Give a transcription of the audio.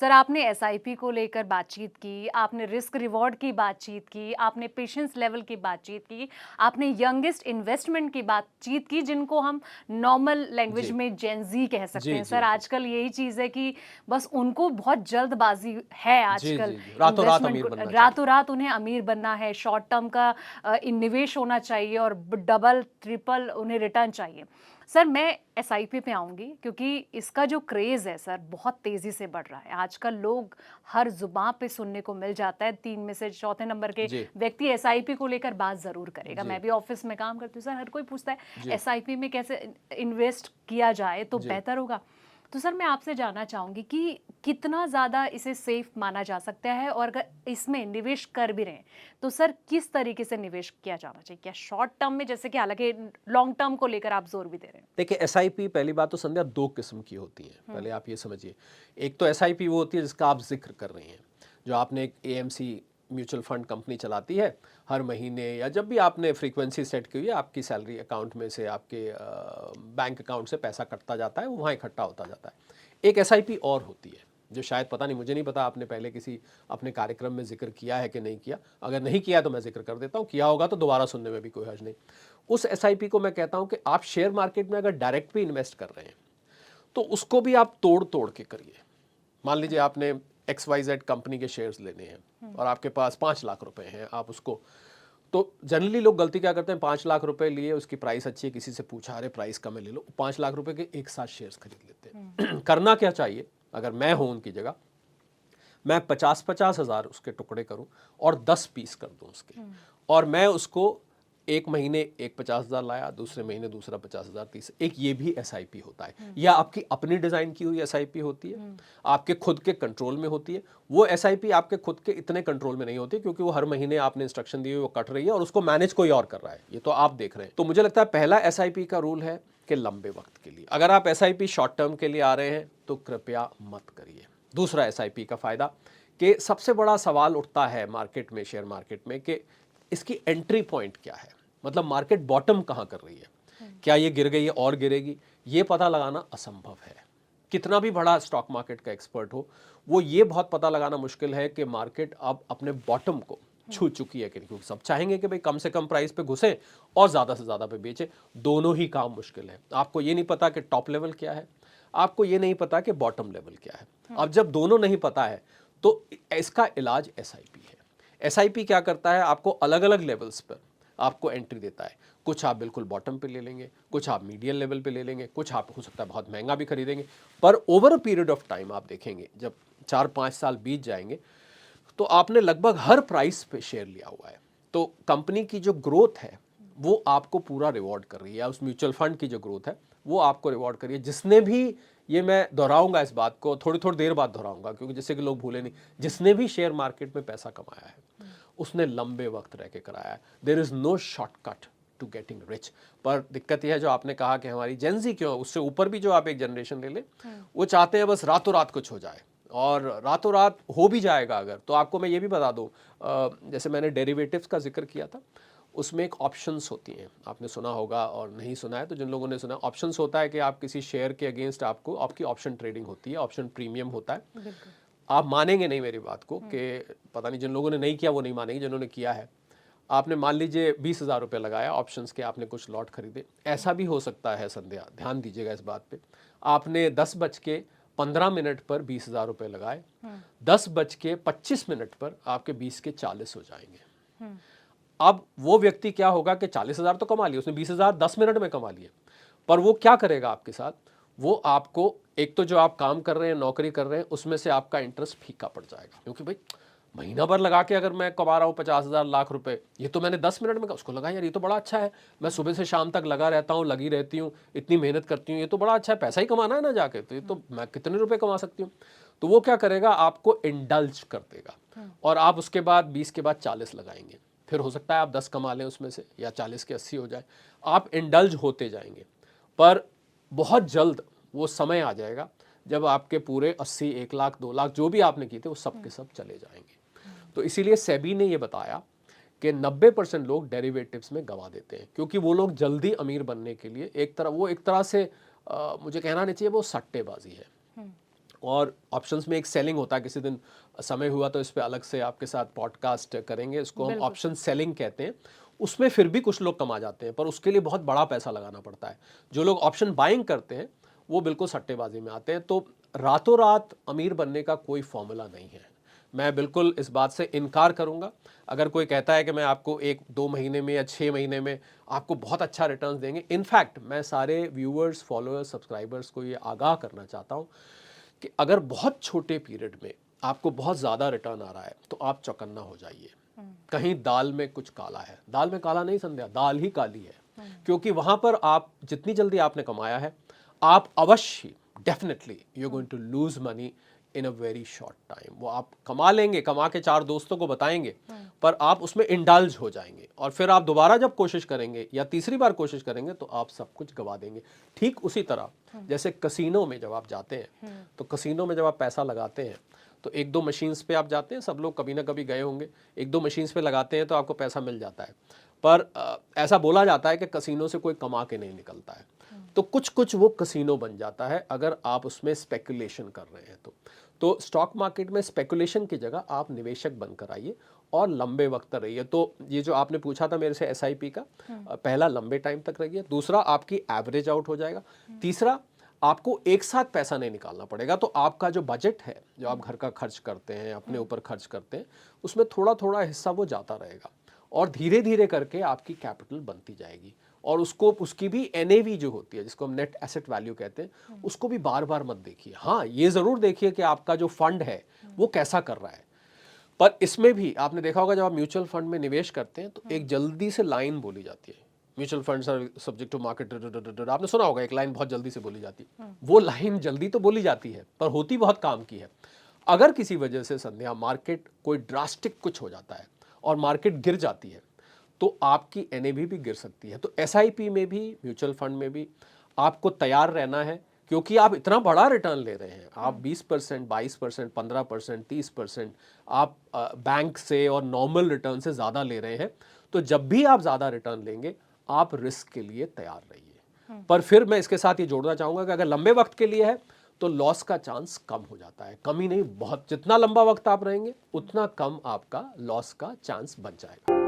Sir आपने SIP को लेकर बातचीत की, आपने रिस्क रिवॉर्ड की बातचीत की, आपने पेशेंस लेवल की बातचीत की, आपने यंगेस्ट इन्वेस्टमेंट की बातचीत की, जिनको हम नॉर्मल लैंग्वेज जी, में जेन ज़ी कह सकते जी, हैं। जी, सर जी। आजकल यही चीज़ है कि बस उनको बहुत जल्दबाज़ी है जी, आजकल जी, जी। रातों-रात इन्वेस्टमेंट अमीर को, बनना चाहिए। रातों-रात उन्हें अमीर बनना है, शॉर्ट टर्म का निवेश होना चाहिए और ब डबल, ट्रिपल उन्हें रिटर्न चाहिए। सर मैं एसआईपी पे आऊँगी क्योंकि इसका जो क्रेज़ है सर बहुत तेज़ी से बढ़ रहा है। आजकल लोग हर ज़ुबान पे सुनने को मिल जाता है, 3 में से चौथे नंबर के जी, व्यक्ति एसआईपी को लेकर बात ज़रूर करेगा। जी, मैं भी ऑफ़िस में काम करती हूँ सर, हर कोई पूछता है जी, एसआईपी में कैसे इन्वेस्ट किया जाए तो जी। बेहतर होगा? तो सर मैं आपसे जानना चाहूँगी कि कितना ज़्यादा इसे सेफ़ माना जा सकता है और अगर इसमें निवेश कर भी रहे हैं, तो सर किस तरीके से निवेश किया जाना चाहिए? क्या शॉर्ट टर्म में, जैसे कि हालाँकि लॉन्ग टर्म को लेकर आप ज़ोर भी दे रहे हैं? देखिए एसआईपी पहली बात तो संध्या 2 किस्म की होती हैं, हुँ, पहले आप ये समझिए। एक तो एसआईपी वो होती है जिसका आप ज़िक्र कर रही हैं, जो आपने एक एएमसी म्यूचुअल फंड कंपनी चलाती है, हर महीने या जब भी आपने फ्रीक्वेंसी सेट की हुई है, आपकी सैलरी अकाउंट में से आपके बैंक अकाउंट से पैसा कटता जाता है, वो वहाँ इकट्ठा होता जाता है। एक एसआईपी और होती है, जो शायद पता नहीं, मुझे नहीं पता आपने पहले किसी अपने कार्यक्रम में ज़िक्र किया है कि नहीं किया। अगर नहीं किया है तो मैं ज़िक्र कर देता हूँ, किया होगा तो दोबारा सुनने में भी कोई हर्ज नहीं। उस एसआईपी को मैं कहता हूं कि आप शेयर मार्केट में अगर डायरेक्ट भी इन्वेस्ट कर रहे हैं तो उसको भी आप तोड़ तोड़ के करिए। मान लीजिए आपने एक्स वाई जेड कंपनी के शेयर्स लेने हैं और आपके पास 5 लाख रुपए हैं, आप उसको, तो जनरली लोग गलती क्या करते हैं, 5 लाख रुपए लिए, उसकी प्राइस अच्छी है, किसी से पूछा अरे प्राइस कम है ले लो, 5 लाख रुपए के एक साथ शेयर्स खरीद लेते हुँ, हैं। करना क्या चाहिए, अगर मैं हूं उनकी जगह, मैं 50-50 हज़ार उसके टुकड़े करूं और 10 पीस कर दूं उसके, हुँ, और मैं उसको एक महीने एक 50 हज़ार लाया, दूसरे महीने दूसरा 50 हज़ार, तीसरे एक, ये भी एसआईपी होता है। हुँ, या आपकी अपनी डिज़ाइन की हुई एसआईपी होती है, हुँ, आपके खुद के कंट्रोल में होती है। वो एसआईपी आपके खुद के इतने कंट्रोल में नहीं होती क्योंकि वो हर महीने आपने इंस्ट्रक्शन दी हुई, वो कट रही है और उसको मैनेज कोई और कर रहा है, ये तो आप देख रहे हैं। तो मुझे लगता है पहला एसआईपी का रूल है कि लंबे वक्त के लिए। अगर आप एसआईपी शॉर्ट टर्म के लिए आ रहे हैं तो कृपया मत करिए। दूसरा एसआईपी का फायदा, कि सबसे बड़ा सवाल उठता है मार्केट में, शेयर मार्केट में, कि इसकी एंट्री पॉइंट क्या है, मतलब मार्केट बॉटम कहां कर रही है, हुँ, क्या ये गिर गई है और गिरेगी, ये पता लगाना असंभव है। कितना भी बड़ा स्टॉक मार्केट का एक्सपर्ट हो, वो ये बहुत पता लगाना मुश्किल है कि मार्केट अब अपने बॉटम को हुँ, छू चुकी है कि नहीं, क्योंकि सब चाहेंगे कि भाई कम से कम प्राइस पे घुसे और ज़्यादा से ज़्यादा पे बेचे। दोनों ही काम मुश्किल है। आपको ये नहीं पता कि टॉप लेवल क्या है, आपको ये नहीं पता कि बॉटम लेवल क्या है। हुँ, अब जब दोनों नहीं पता है तो इसका इलाज एसआईपी है। एसआईपी क्या करता है, आपको अलग अलग लेवल्स पर आपको एंट्री देता है। कुछ आप बिल्कुल बॉटम पे ले लेंगे, कुछ आप मीडियम लेवल पे ले लेंगे, कुछ आप हो सकता है बहुत महंगा भी खरीदेंगे, पर over a period of time आप देखेंगे, जब 4-5 साल बीत जाएंगे तो आपने लगभग हर प्राइस पे शेयर लिया हुआ है। तो कंपनी की जो ग्रोथ है वो आपको पूरा रिवॉर्ड कर रही है, उस म्यूचुअल फंड की जो ग्रोथ है वो आपको रिवॉर्ड कर रही है। जिसने भी, ये मैं दोहराऊंगा इस बात को, थोड़ी थोड़ी देर बाद दोहराऊंगा क्योंकि जिससे कि लोग भूले नहीं, जिसने भी शेयर मार्केट में पैसा कमाया है उसने लंबे वक्त रह के कराया है। There is no shortcut to getting rich. पर दिक्कत यह है, जो आपने कहा कि हमारी जेंजी क्यों, उससे ऊपर भी जो आप एक जनरेशन ले लें, हुँ, वो चाहते हैं बस रातों रात कुछ हो जाए, और रातों रात हो भी जाएगा अगर, तो आपको मैं ये भी बता दूं, जैसे मैंने डेरिवेटिव्स का जिक्र किया था, उसमें एक ऑप्शंस होती हैं, आपने सुना होगा, और नहीं सुना है तो जिन लोगों ने सुना, ऑप्शंस होता है कि आप किसी शेयर के अगेंस्ट आपको, आपकी ऑप्शन ट्रेडिंग होती है, ऑप्शन प्रीमियम होता है। बिल्कुल। आप मानेंगे नहीं मेरी बात को, हुँ, कि पता नहीं, जिन लोगों ने नहीं किया वो नहीं मानेंगे, जिन्होंने किया है, आपने मान लीजिए 20,000 रुपये लगाया ऑप्शंस के, आपने कुछ लॉट खरीदे। हुँ, ऐसा भी हो सकता है संध्या, ध्यान दीजिएगा इस बात पे, आपने 10:15 पर 20,000 रुपये लगाए, हुँ, 10:25 पर आपके 20 के 40 हो जाएंगे। हुँ, अब वो व्यक्ति क्या होगा कि 40,000 तो कमा लिए उसने, 20,000 10 मिनट में कमा लिए, पर वो क्या करेगा आपके साथ, वो आपको, एक तो जो आप काम कर रहे हैं, नौकरी कर रहे हैं, उसमें से आपका इंटरेस्ट फीका पड़ जाएगा, क्योंकि भाई महीना भर लगा के अगर मैं कमा रहा हूँ 50,000 लाख रुपए, ये तो मैंने 10 मिनट में उसको लगा, यार ये तो बड़ा अच्छा है, मैं सुबह से शाम तक लगा रहता हूँ, लगी रहती हूँ, इतनी मेहनत करती हूँ, ये तो बड़ा अच्छा है, पैसा ही कमाना है ना जाके, तो ये तो मैं कितने रुपए कमा सकती हूँ। तो वो क्या करेगा, आपको इंडल्ज कर देगा, हुँ, और आप उसके बाद 20 के बाद 40 लगाएंगे, फिर हो सकता है आप 10 कमा लें उसमें से, या 40 के 80 हो जाए, आप इंडल्ज होते जाएंगे। पर बहुत जल्द वो समय आ जाएगा जब आपके पूरे 80, 1 लाख, 2 लाख जो भी आपने किए थे वो सब हुँ, के सब चले जाएंगे। हुँ, तो इसीलिए सेबी ने ये बताया कि 90% लोग डेरिवेटिव्स में गंवा देते हैं, क्योंकि वो लोग जल्दी अमीर बनने के लिए, एक तरह, वो एक तरह से मुझे कहना नहीं चाहिए, वो सट्टेबाजी है। हुँ, और ऑप्शंस में एक सेलिंग होता है, किसी दिन समय हुआ तो इस पे अलग से आपके साथ पॉडकास्ट करेंगे, इसको हम बिल्कुल ऑप्शन सेलिंग कहते हैं। उसमें फिर भी कुछ लोग कमा जाते हैं, पर उसके लिए बहुत बड़ा पैसा लगाना पड़ता है। जो लोग ऑप्शन बाइंग करते हैं वो बिल्कुल सट्टेबाजी में आते हैं। तो रातों रात अमीर बनने का कोई फॉर्मूला नहीं है, मैं बिल्कुल इस बात से इनकार करूंगा। अगर कोई कहता है कि मैं आपको 1-2 महीने में या 6 महीने में आपको बहुत अच्छा रिटर्न देंगे, इनफैक्ट मैं सारे व्यूअर्स, फॉलोअर्स, सब्सक्राइबर्स को ये आगाह करना चाहता हूँ कि अगर बहुत छोटे पीरियड में आपको बहुत ज़्यादा रिटर्न आ रहा है तो आप चौकन्ना हो जाइए। कहीं दाल में कुछ काला है। दाल में काला नहीं संध्या, दाल ही काली है। क्योंकि वहाँ पर आप जितनी जल्दी आपने कमाया है, आप अवश्य definitely you going to lose money in a very short time. वो आप कमा लेंगे, कमा के 4 दोस्तों को बताएंगे, पर आप उसमें इंडल्ज हो जाएंगे और फिर आप दोबारा जब कोशिश करेंगे या तीसरी बार कोशिश करेंगे तो आप सब कुछ गवा देंगे। ठीक उसी तरह जैसे कसिनो में जब आप जाते हैं, तो कसिनो में जब आप पैसा लगाते हैं तो 1-2 मशीन्स पे आप जाते हैं, सब लोग कभी ना कभी गए होंगे, 1-2 मशीन्स पे लगाते हैं तो आपको पैसा मिल जाता है। पर ऐसा बोला जाता है कि कसिनो से कोई कमा के नहीं निकलता है। तो कुछ कुछ वो कसिनो बन जाता है अगर आप उसमें स्पेकुलेशन कर रहे हैं तो स्टॉक मार्केट में स्पेकुलेशन की जगह आप निवेशक बनकर आइए और लंबे वक्त रहिए। तो ये जो आपने पूछा था मेरे से एसआईपी का, पहला लंबे टाइम तक रहिए, दूसरा आपकी एवरेज आउट हो जाएगा, तीसरा आपको एक साथ पैसा नहीं निकालना पड़ेगा। तो आपका जो बजट है, जो आप घर का खर्च करते हैं, अपने ऊपर खर्च करते हैं, उसमें थोड़ा थोड़ा हिस्सा वो जाता रहेगा और धीरे धीरे करके आपकी कैपिटल बनती जाएगी। और उसको उसकी भी एनएवी जो होती है, जिसको हम नेट एसेट वैल्यू कहते हैं, उसको भी बार बार मत देखिए। हाँ, ये ज़रूर देखिए कि आपका जो फंड है वो कैसा कर रहा है। पर इसमें भी आपने देखा होगा, जब आप म्यूचुअल फंड में निवेश करते हैं तो एक जल्दी से लाइन बोली जाती है, mutual funds are subject to market. आपने सुना होगा, एक लाइन बहुत जल्दी से बोली जाती है। वो लाइन जल्दी तो बोली जाती है पर होती बहुत काम की है। अगर किसी वजह से संध्या मार्केट कोई ड्रास्टिक कुछ हो जाता है और मार्केट गिर जाती है तो आपकी एनएवी भी गिर सकती है। तो एसआईपी में भी, म्यूचुअल फंड में भी आपको तैयार रहना है, क्योंकि आप इतना बड़ा रिटर्न ले रहे हैं। आप 20%, 22%, 15%, 30% आप बैंक से और नॉर्मल रिटर्न से ज़्यादा ले रहे हैं। तो जब भी आप ज़्यादा रिटर्न लेंगे, आप रिस्क के लिए तैयार रहिए। पर फिर मैं इसके साथ ये जोड़ना चाहूँगा कि अगर लंबे वक्त के लिए है तो लॉस का चांस कम हो जाता है। कम ही नहीं, बहुत, जितना लंबा वक्त आप रहेंगे उतना कम आपका लॉस का चांस बच जाएगा।